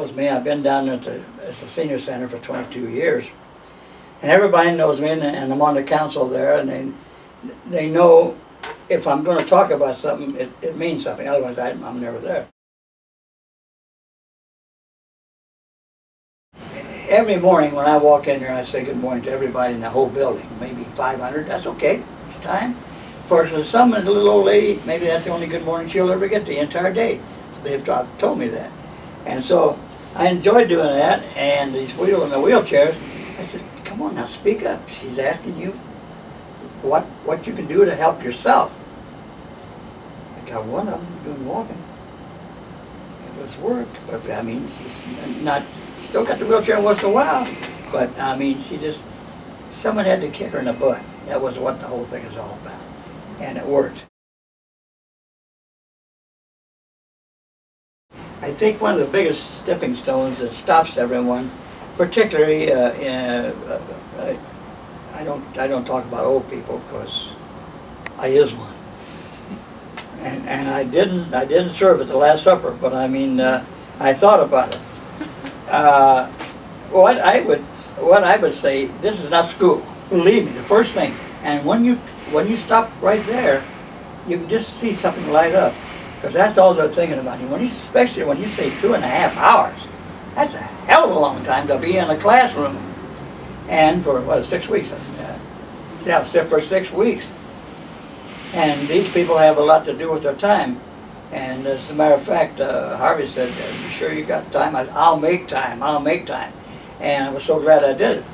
knows me. I've been down at the senior center for 22 years. And everybody knows me, and I'm on the council there, and they know if I'm going to talk about something, it means something. Otherwise, I'm never there. Every morning when I walk in here, I say good morning to everybody in the whole building. Maybe 500, that's okay. It's time. Of course, there's some little old lady, maybe that's the only good morning she'll ever get the entire day. They've told me that. And so I enjoy doing that, and these people in the wheelchairs, I said, come on now, speak up. She's asking you what you can do to help yourself. I got one of them doing walking. It was work, but I mean, she's not, still got the wheelchair once in a while, but I mean, someone had to kick her in the butt. That was what the whole thing is all about, and it worked. I think one of the biggest stepping stones that stops everyone, particularly I don't talk about old people because I is one, and I didn't serve at the Last Supper, but I mean I thought about it. What I would say, this is not school. Believe me, the first thing, and when you stop right there, you can just see something light up. Because that's all they're thinking about. Especially when you say 2.5 hours, that's a hell of a long time to be in a classroom. And for, 6 weeks? Yeah, for 6 weeks. And these people have a lot to do with their time. And as a matter of fact, Harvey said, you sure you got time? I'll make time, I'll make time. And I was so glad I did it.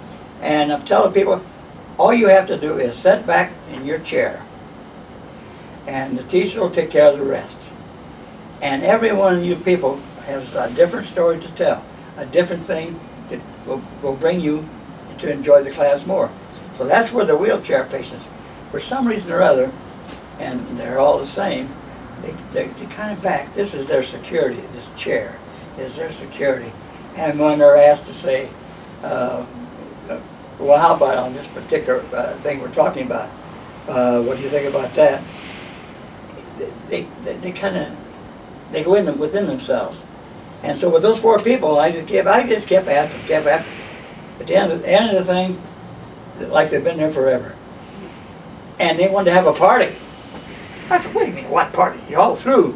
And I'm telling people, all you have to do is sit back in your chair, and the teacher will take care of the rest. And every one of you people has a different story to tell, a different thing that will bring you to enjoy the class more. So that's where the wheelchair patients, for some reason or other, and they're all the same, they kind of back. This is their security. This chair is their security. And when they're asked to say, well, how about on this particular thing we're talking about? What do you think about that? They go within themselves. And so with those 4 people, I just kept asking. At the end of the thing, like they've been there forever. And they wanted to have a party. I said, what do you mean, what party? You're all through.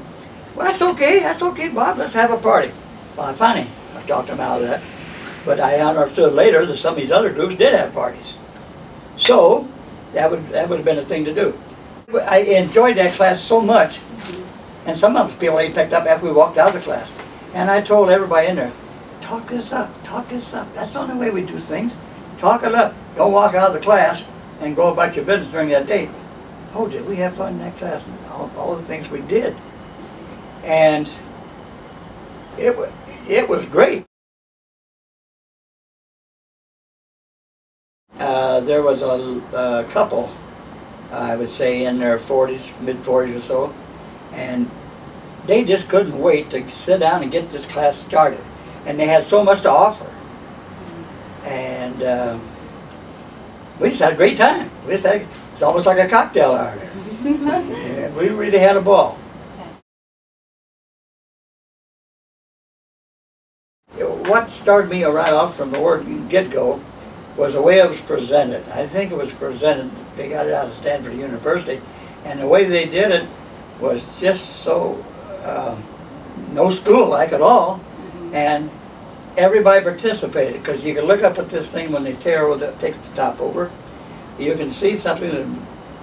Well, that's okay, Bob, let's have a party. Well, I talked them out of that. But I understood later that some of these other groups did have parties. So, that would have been a thing to do. I enjoyed that class so much, and some of the people they picked up after we walked out of the class. And I told everybody in there, talk this up, talk this up. That's the only way we do things. Talk it up. Don't walk out of the class and go about your business during that day. Oh, did we have fun in that class? And all the things we did. And it was great. There was a couple, I would say in their 40s, mid-40s or so, and they just couldn't wait to sit down and get this class started. And they had so much to offer. And we just had a great time. It's almost like a cocktail hour there. And we really had a ball. What started me right off from the word get-go was the way it was presented. I think it was presented, they got it out of Stanford University, and the way they did it was just so no school-like at all, and everybody participated, because you can look up at this thing when they take the top over, you can see something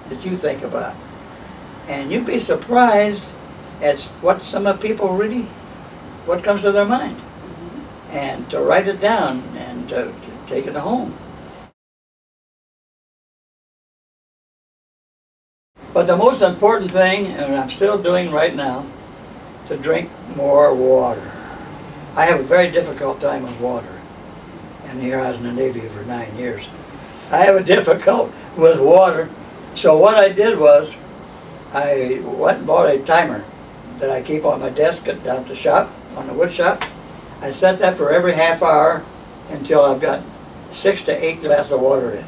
that you think about. And you'd be surprised at what some of people really, what comes to their mind. And to write it down and to take it home. But the most important thing, and I'm still doing right now, to drink more water. I have a very difficult time with water. And here I was in the Navy for 9 years. I have a difficult with water. So what I did was, I went and bought a timer that I keep on my desk down at the shop, on the wood shop. I set that for every half hour until I've got 6 to 8 glasses of water in.